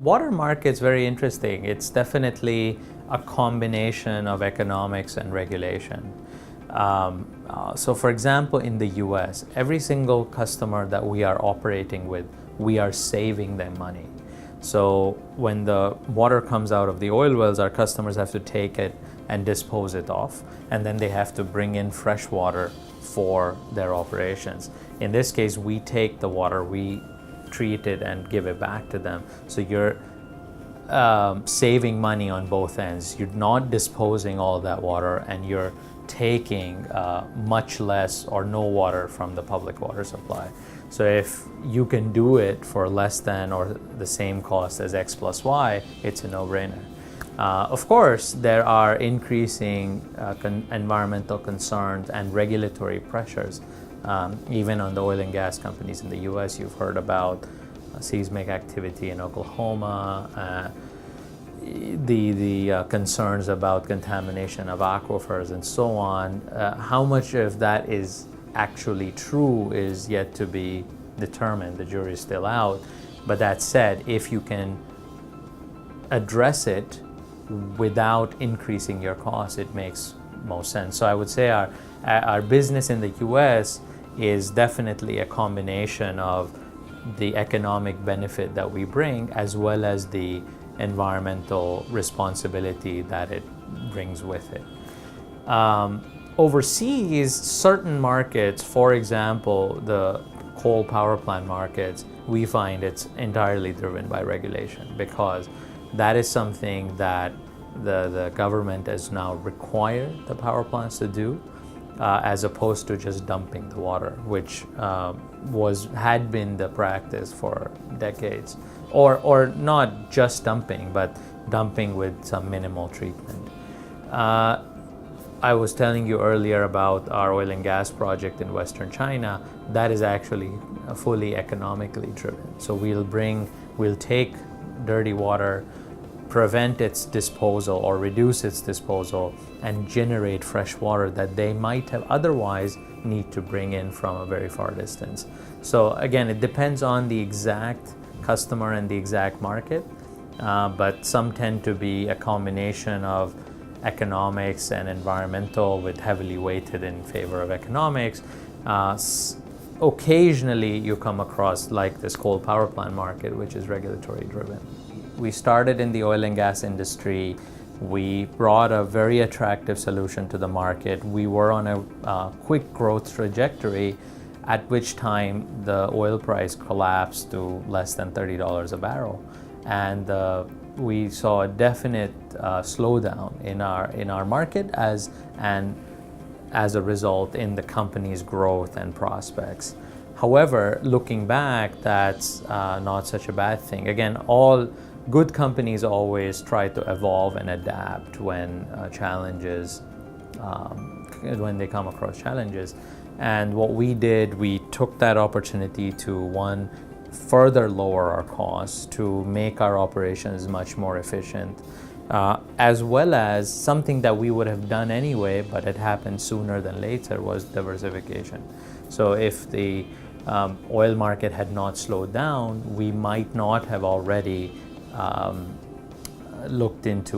Water market's very interesting. It's definitely a combination of economics and regulation. So for example, in the US, every single customer that we are operating with, we are saving them money. So when the water comes out of the oil wells, our customers have to take it and dispose it off, and then they have to bring in fresh water for their operations. In this case, we take the water, we treat it and give it back to them. So you're saving money on both ends. You're not disposing all that water, and you're taking much less or no water from the public water supply. So if you can do it for less than or the same cost as X plus Y, it's a no-brainer. Of course, there are increasing environmental concerns and regulatory pressures. Even on the oil and gas companies in the US, you've heard about seismic activity in Oklahoma, the concerns about contamination of aquifers and so on. How much of that is actually true is yet to be determined. The jury is still out. But that said, if you can address it without increasing your costs, it makes most sense. So I would say our business in the US is definitely a combination of the economic benefit that we bring as well as the environmental responsibility that it brings with it. Overseas, certain markets, for example, the coal power plant markets, we find it's entirely driven by regulation, because that is something that the government has now required the power plants to do, as opposed to just dumping the water, which had been the practice for decades, or not just dumping, but dumping with some minimal treatment. I was telling you earlier about our oil and gas project in Western China. That is actually fully economically driven. So we'll take dirty water, prevent its disposal or reduce its disposal, and generate fresh water that they might have otherwise need to bring in from a very far distance. So again, it depends on the exact customer and the exact market, but some tend to be a combination of economics and environmental, with heavily weighted in favor of economics. Occasionally you come across like this coal power plant market, which is regulatory driven. We started in the oil and gas industry. We brought a very attractive solution to the market. We were on a quick growth trajectory, at which time the oil price collapsed to less than $30 a barrel. And we saw a definite slowdown in our market as a result in the company's growth and prospects. However, looking back, that's not such a bad thing. Again, all good companies always try to evolve and adapt when when they come across challenges. And what we did, we took that opportunity to further lower our costs, to make our operations much more efficient, as well as something that we would have done anyway, but it happened sooner than later, was diversification. So if the oil market had not slowed down, we might not have already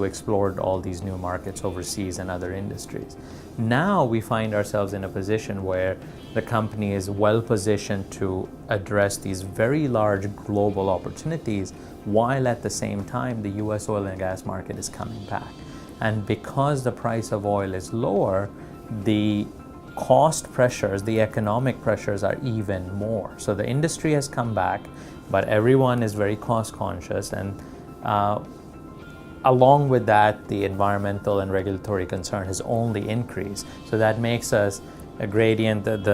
explored all these new markets overseas and other industries. Now we find ourselves in a position where the company is well positioned to address these very large global opportunities, while at the same time the US oil and gas market is coming back. And because the price of oil is lower, the cost pressures, the economic pressures are even more. So the industry has come back, but everyone is very cost conscious, and along with that, the environmental and regulatory concern has only increased. So that makes us a Gradiant, the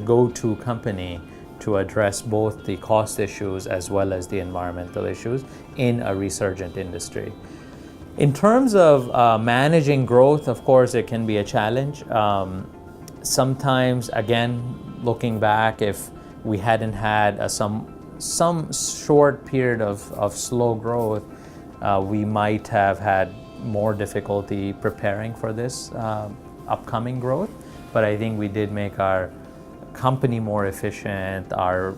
go-to company to address both the cost issues as well as the environmental issues in a resurgent industry. In terms of managing growth, of course, it can be a challenge. Sometimes, again, looking back, if we hadn't had some short period of slow growth, we might have had more difficulty preparing for this upcoming growth. But I think we did make our company more efficient, our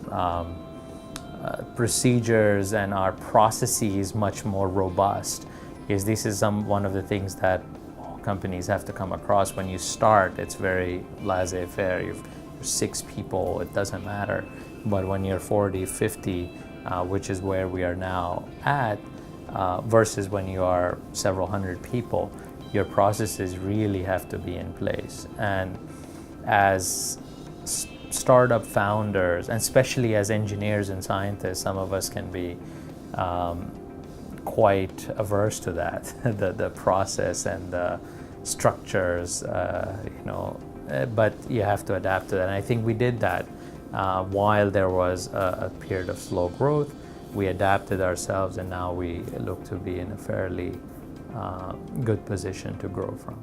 procedures and our processes much more robust. Because this is one of the things that all companies have to come across. When you start, it's very laissez-faire. You're 6 people, it doesn't matter. But when you're 40, 50, which is where we are now at, versus when you are several hundred people, your processes really have to be in place. And as startup founders, and especially as engineers and scientists, some of us can be quite averse to that, the process and the structures, but you have to adapt to that. And I think we did that. While there was a period of slow growth, we adapted ourselves, and now we look to be in a fairly good position to grow from.